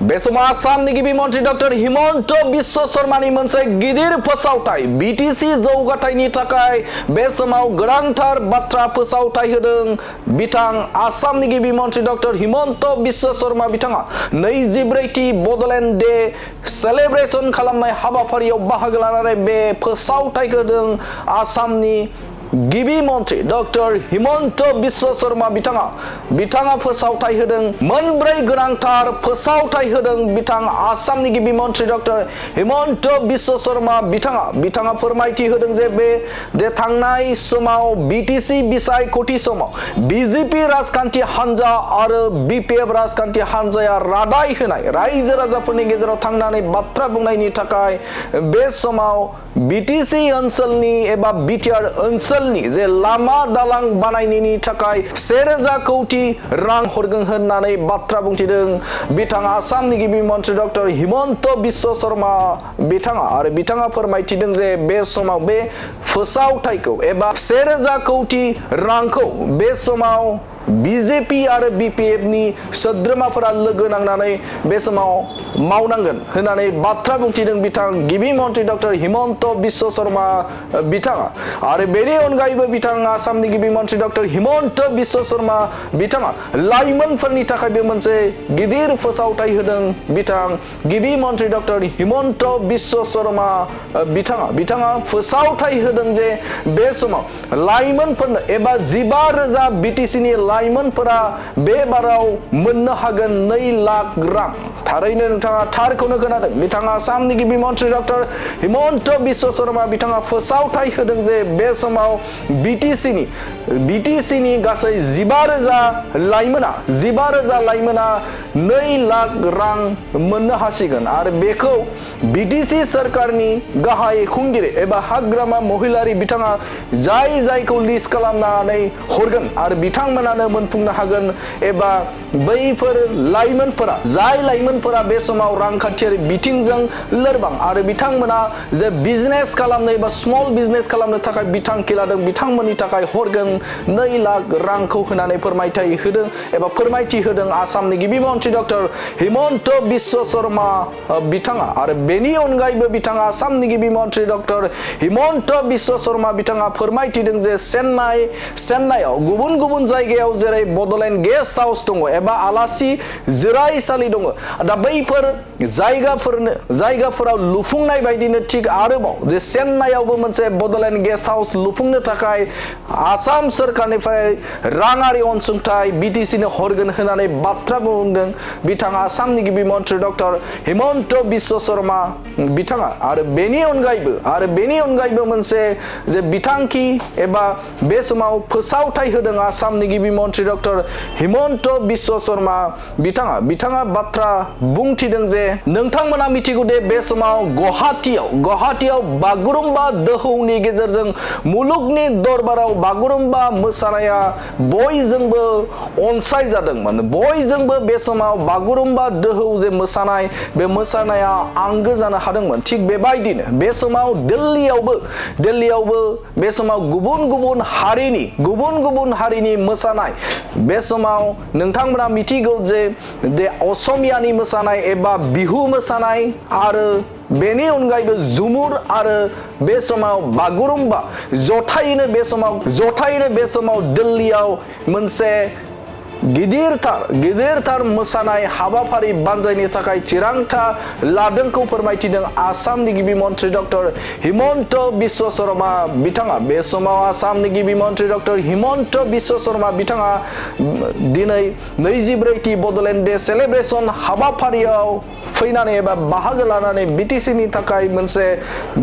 बेसमा आसामनि गिबि मन्त्रि डक्टर हिमन्त बिश्व शर्मानि मोनसे गिदिर फोसावथाय बिटिसि जौगाथायनि थाखाय बे समाव गोनांथार बाथ्रा फोसावथाय होदों बिथां आसामनि गिबि मन्त्रि डक्टर हिमन्त बिश्व शर्मा बिथाङा 24थि बडलेण्ड डे सेलेब्रेसन खालामनाय हाबाफारियाव बाहागो लानानै बे फोसावथाय होदों आसामनि गिबि मन्त्रि डक्टर हिमन्त बिश्व शर्मा बिथाङा फोसावथाय होदों मोनब्रै गोनांथार फोसावथाय होदों बिथां आसामनि गिबि मन्त्रि डक्टर हिमन्त बिश्व शर्मा बिथाङा फोरमायथि होदों जे थांनाय समाव बिटिसि बिसायख'थि समाव बिजेपि राजखान्थि हान्जा आरो बिपिएफ राजखान्थि हान्जाया रादाय होनाय रायजो राजाफोरनि गेजेराव थांनानै बाथ्रा बुंनायनि थाखाय बे समाव बिटिसि ओनसोलनि एबा बिटिआर ओनसोलनि जे लामा दालां बानायनायनि थाखाय 1000 कोटी रां हरगोन होननानै बाथ्रा बुंथिदों बिथां आसामनि गिबि मन्त्रि डक्टर हिमन्त बिश्व शर्मा बिथाङा फोरमायथिदों जे बे समाव बे फोसावथायखौ एबा 1000 कोटी रांखौ बे समाव बिजेपि आरो बिपिएफ नि सोद्रोमाफोरा लोगो नांनानै बे समाव मावनांगोन होननानै बाथ्रा बुंथिदों बिथां गिबि मन्त्रि डक्टर हिमन्त बिश्व शर्मा बिथाङा आरो बेनि अनगायैबो बिथां आसामनि गिबि मन्त्रि डक्टर हिमन्त बिश्व शर्मा बिथाङा लाइमोनफोरनि थाखायबो मोनसे गिदिर फोसावथाय होदों बिथां गिबि मन्त्रि डक्टर हिमन्त बिश्व शर्मा बिथाङा फोसावथाय होदों जे बे समाव लाइमोनफोरनो एबा 15,000 बिटिसि नि लाइमोनफोरा बे बाराव मोननो हागोन 2 लाख रां थारैनो नोंथाङा थारखौनो खोनादों बिथाङा आसामनि गिबि मन्त्रि डक्टर हिमन्त बिश्व शर्मा बिथाङा फोसावथाय होदों जे बे समाव बिटिसि नि गासै 15,000 लाइमोना 2 लाख रां मोननो हासिगोन आरो बेखौ बिटिसि सरकारनि गाहाय खुंगिरि एबा हाग्रामा महिलारि बिथाङा जायखौ लिस्ट खालामनानै हरगोन आरो बिथांमोनानो मोनफुंनो हागोन एबा बैफोर लाइमोनफोरा बे समाव रांखान्थियारि बिथिंजों लोरबां आरो बिथांमोना जे बिजनेस खालामनो एबा स्मल बिजनेस खालामनो थाखाय बिथांखि लादों बिथांमोननि थाखाय हरगोन 2 लाख रांखौ होनानै फोरमायथि होदों आसामनि गिबि मन्त्रि डक्टर हिमन्त बिश्व शर्मा बिथाङा आरो बेनि अनगायैबो बिथाङा आसामनि गिबि मन्त्रि डक्टर हिमन्त बिश्व शर्मा बिथाङा फोरमायथिदों जे चेन्नाइआव गुबुन जायगायाव जेरै बडलेण्ड गेस्ट हाउस दङ एबा आलासि जिरायसालि दङ दा बैफोर जायगाफोराव लुफुंनाय बायदिनो थिग आरोबाव जे चेन्नाइआवबो मोनसे बडलेण्ड गेस्ट हाउस लुफुंनो थाखाय आसाम सरकारनिफ्राय राङारि अनसुंथाइ बिटिसिनो हरगोन होननानै बाथ्रा बुंदों बिथाङा आसामनि गिबि मन्त्रि डक्टर हिमन्त बिश्व शर्मा बिथाङा आरो बेनि अनगायैबो मोनसे जे बिथांखि एबा बे समाव फोसावथाय होदों आसामनि गिबि मन्त्रि डक्टर हिमन्त बिश्व शर्मा बिथाङा बाथ्रा बुंथिदों जे नोंथांमोना मिथिगौ दे बे समाव गुवाहाटीयाव बागुरुम्बा दोहौनि गेजेरजों मुलुगनि दरबाराव बागुरुम्बा मोसानाया बयजोंबो अनसायजादोंमोन बयजोंबो बे समाव बागुरुम्बा दोहौ जे मोसानाय बे मोसानाया आंगो जानो हादोंमोन थिग बेबायदिनो बे समाव दिल्लीयावबो बे समाव गुबुन हारिनि मोसानाय बे समाव नोंथांमोना मिथिगौ जे असमियानि मोसानाय एबा बिहु मोसानाय आरो बेनि अनगायैबो झुमुर आरो बे समाव बागुरुम्बा जथायैनो बे समाव दिल्लीयाव मोनसे गिदिरथार मोसानाय हाबाफारि बानजायनो थाखाय थिरांथा लादोंखौ फोरमायथिदों आसामनि गिबि मन्त्रि डक्टर हिमन्त बिश्व शर्मा बिथाङा बे समाव आसामनि गिबि मन्त्रि डक्टर हिमन्त बिश्व शर्मा बिथाङा दिनै 24थि बडलेण्ड डे सेलेब्रेसन हाबाफारियाव फैनानै एबा बाहागो लानानै बिटिसि नि थाखाय मोनसे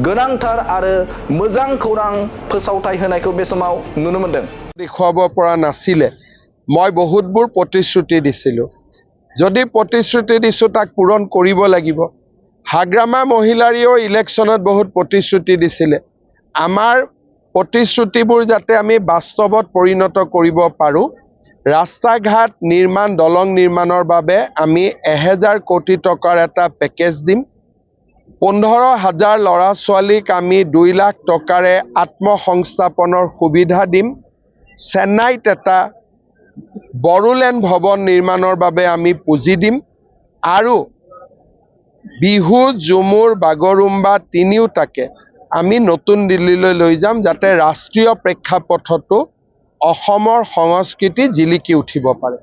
गोनांथार आरो मोजां खौरां फोसावथाय होनायखौ बे समाव नुनो मोनदों देखुৱাব পৰা নাছিলে মই বহুতবোৰ প্ৰতিশ্ৰুতি দিছিলোঁ যদি প্ৰতিশ্ৰুতি দিছোঁ তাক পূৰণ কৰিব লাগিব হাগ্ৰামা মহিলাৰিও ইলেকশ্যনত বহুত প্ৰতিশ্ৰুতি দিছিলে আমাৰ প্ৰতিশ্ৰুতিবোৰ যাতে আমি বাস্তৱত পৰিণত কৰিব পাৰোঁ ৰাস্তা ঘাট নিৰ্মাণ দলং নিৰ্মাণৰ বাবে আমি 1000 কোটি টকাৰ এটা পেকেজ দিম 15,000 ল'ৰা ছোৱালীক আমি 2 লাখ টকাৰে আত্মসংস্থাপনৰ সুবিধা দিম চেন্নাইত এটা বড়োলেণ্ড ভৱন নিৰ্মাণৰ বাবে আমি পুঁজি দিম আৰু বিহু ঝুমুৰ বাগৰুম্বা তিনিওটাকে আমি নতুন দিল্লীলৈ লৈ যাম যাতে ৰাষ্ট্ৰীয় প্ৰেক্ষাপটতো অসমৰ সংস্কৃতি জিলিকি উঠিব পাৰে।